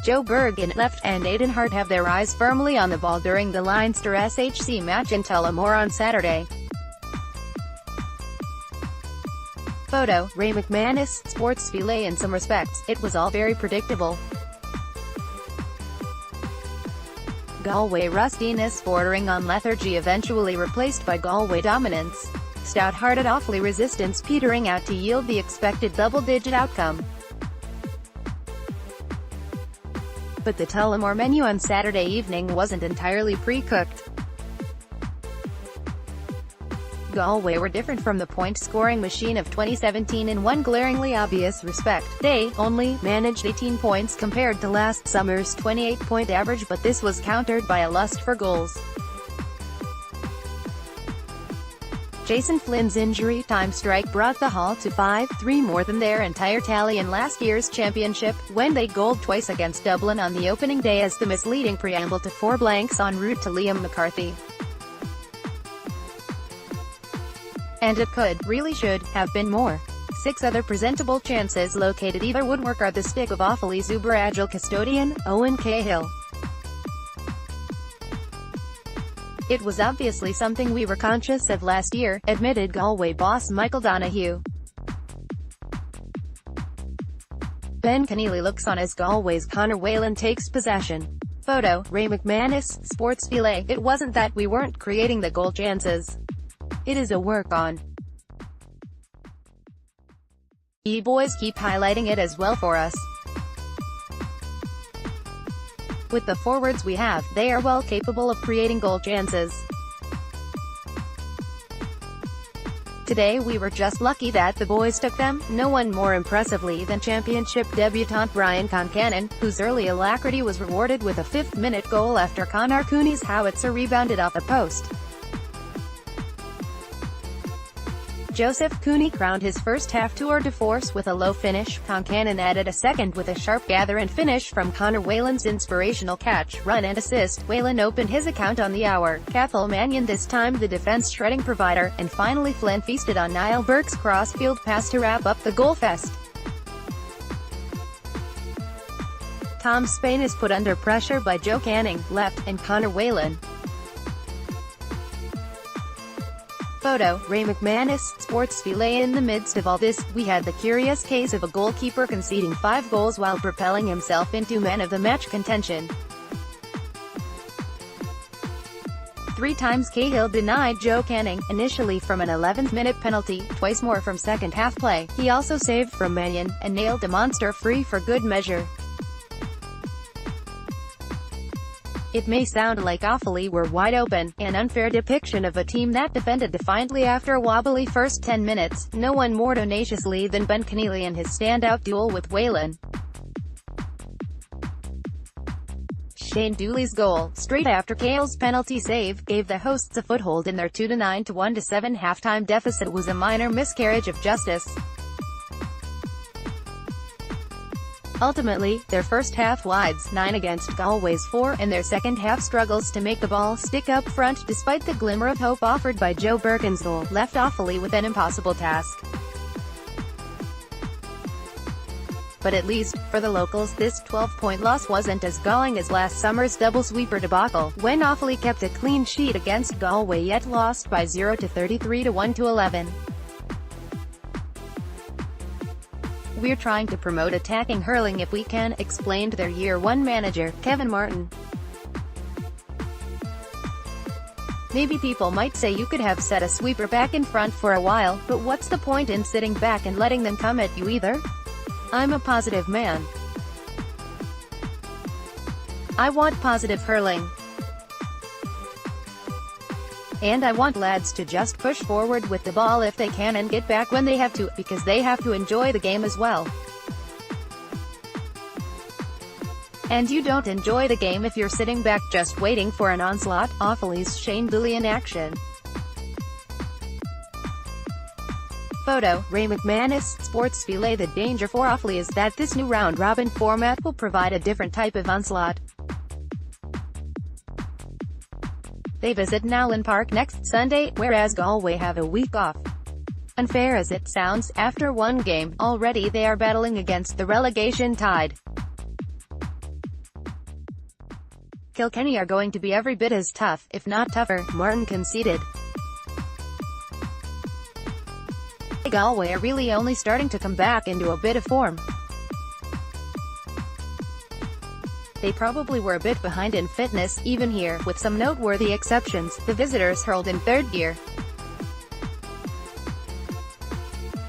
Joe Bergin, left, and Aidan Harte have their eyes firmly on the ball during the Leinster SHC match in Tullamore on Saturday. Photo, Ray McManus, Sportsfile. In some respects, it was all very predictable. Galway rustiness bordering on lethargy eventually replaced by Galway dominance. Stout-hearted Offaly resistance petering out to yield the expected double-digit outcome. But the Tullamore menu on Saturday evening wasn't entirely pre-cooked. Galway were different from the point-scoring machine of 2017 in one glaringly obvious respect. They only managed 18 points compared to last summer's 28-point average, but this was countered by a lust for goals. Jason Flynn's injury time strike brought the Haul to 5-3, more than their entire tally in last year's championship, when they goaled twice against Dublin on the opening day as the misleading preamble to 4 blanks en route to Liam McCarthy. And it could, really should, have been more. 6 other presentable chances located either woodwork or the stick of Offaly's uber-agile custodian, Owen Cahill. It was obviously something we were conscious of last year, admitted Galway boss Michael Donoghue. Ben Keneally looks on as Galway's Conor Whelan takes possession. Photo, Ray McManus, Sportsfile. It wasn't that we weren't creating the goal chances. It is a work on. You boys keep highlighting it as well for us. With the forwards we have, they are well capable of creating goal chances. Today we were just lucky that the boys took them, no one more impressively than championship debutant Brian Concannon, whose early alacrity was rewarded with a 5th-minute goal after Conor Cooney's howitzer rebounded off a post. Joseph Cooney crowned his first half tour de force with a low finish. Concannon added a second with a sharp gather and finish from Conor Whelan's inspirational catch, run and assist. Whelan opened his account on the hour. Cathal Mannion this time the defense shredding provider, and finally Flynn feasted on Niall Burke's crossfield pass to wrap up the goal fest. Tom Spain is put under pressure by Joe Canning, left, and Conor Whelan. Photo, Ray McManus, Sportsfile. In the midst of all this, we had the curious case of a goalkeeper conceding 5 goals while propelling himself into man-of-the-match contention. 3 times Cahill denied Joe Canning, initially from an 11th-minute penalty, twice more from second-half play. He also saved from Mannion, and nailed a monster free for good measure. It may sound like Offaly were wide open, an unfair depiction of a team that defended defiantly after a wobbly first 10 minutes, no one more tenaciously than Ben Keneally in his standout duel with Whelan. Shane Dooley's goal, straight after Cahill's penalty save, gave the hosts a foothold in their 2-9 to 1-7 halftime deficit. Was a minor miscarriage of justice. Ultimately, their first half wides, 9 against Galway's 4, and their second half struggles to make the ball stick up front, despite the glimmer of hope offered by Joe Bergin's goal, left Offaly with an impossible task. But at least, for the locals, this 12-point loss wasn't as galling as last summer's double-sweeper debacle, when Offaly kept a clean sheet against Galway yet lost by 0-33 to 1-11. "We're trying to promote attacking hurling if we can," explained their Year 1 manager, Kevin Martin. "Maybe people might say you could have set a sweeper back in front for a while, but what's the point in sitting back and letting them come at you either? I'm a positive man. I want positive hurling. And I want lads to just push forward with the ball if they can and get back when they have to, because they have to enjoy the game as well. And you don't enjoy the game if you're sitting back just waiting for an onslaught." Offaly's Shane Dooley in action. Photo, Ray McManus, Sportsfile. The danger for Offaly is that this new round-robin format will provide a different type of onslaught. They visit Nowlan Park next Sunday, whereas Galway have a week off. Unfair as it sounds, after one game, already they are battling against the relegation tide. Kilkenny are going to be every bit as tough, if not tougher, Martin conceded. Galway are really only starting to come back into a bit of form. They probably were a bit behind in fitness, even here, with some noteworthy exceptions. The visitors hurled in third gear.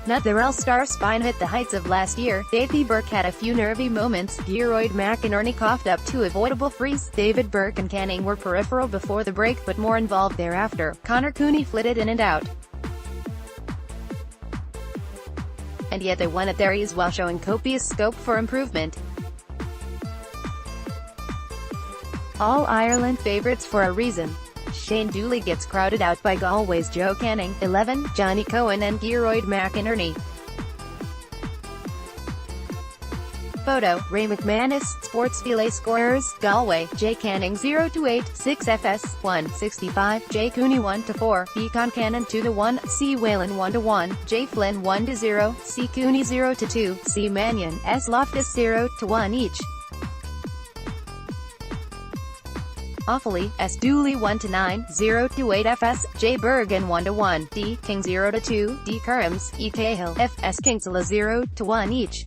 Not their all-star spine hit the heights of last year. Davy Burke had a few nervy moments. Gearoid McInerney coughed up two avoidable frees. David Burke and Canning were peripheral before the break, but more involved thereafter. Conor Cooney flitted in and out. And yet they won at their ease while showing copious scope for improvement. All-Ireland favourites for a reason. Shane Dooley gets crowded out by Galway's Joe Canning, 11, Johnny Cohen and Gearoid McInerney. Photo, Ray McManus, Sportsfile scorers, Galway, J Canning 0-8, 6 FS, 165, J Cooney 1-4, B Concannon 2-1, C Whalen 1-1, J Flynn 1-0, C Cooney 0-2, C Mannion, S Loftus 0-1 each. Offaly, S Dooley 1-9, 0-8 FS, J Bergin 1-1, D King 0-2, D Currams, E Cahill, F S Kingsala 0-1 each.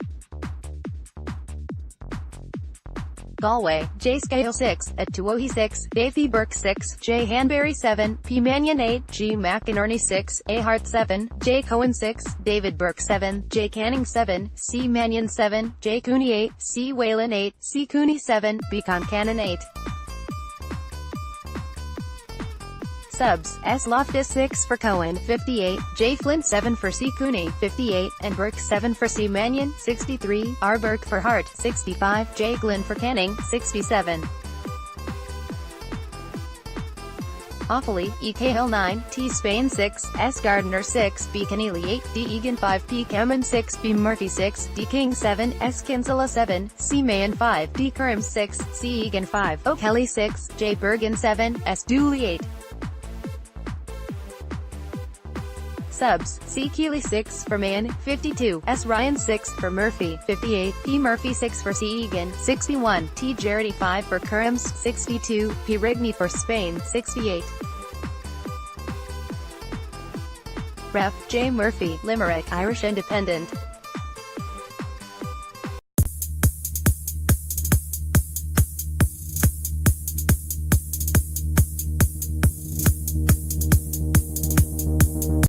Galway, J Scale 6, at Tuohy 6, Davy Burke 6, J Hanbury 7, P Mannion 8, G McInerney 6, A Hart 7, J Cohen 6, David Burke 7, J Canning 7, C Mannion 7, J Cooney 8, C Whalen 8, C Cooney 7, B Concannon 8. Subs, S Loftus 6 for Cohen, 58, J Flynn 7 for C Cooney, 58, and Burke 7 for C Mannion, 63, R Burke for Hart, 65, J Glynn for Canning, 67. Offaly, E Cahill 9, T Spain 6, S Gardner 6, B Keneally 8, D Egan 5, P Cameron 6, B Murphy 6, D King 7, S Kinsella 7, C Mahan 5, D Currams 6, C Egan 5, O Kelly 6, J Bergin 7, S Dooley 8. Subs, C Keeley 6 for Mann, 52, S Ryan 6 for Murphy, 58, P Murphy 6 for C Egan, 61, T Jarrety 5 for Currams, 62, P Rigney for Spain, 68. Ref, J Murphy, Limerick, Irish Independent.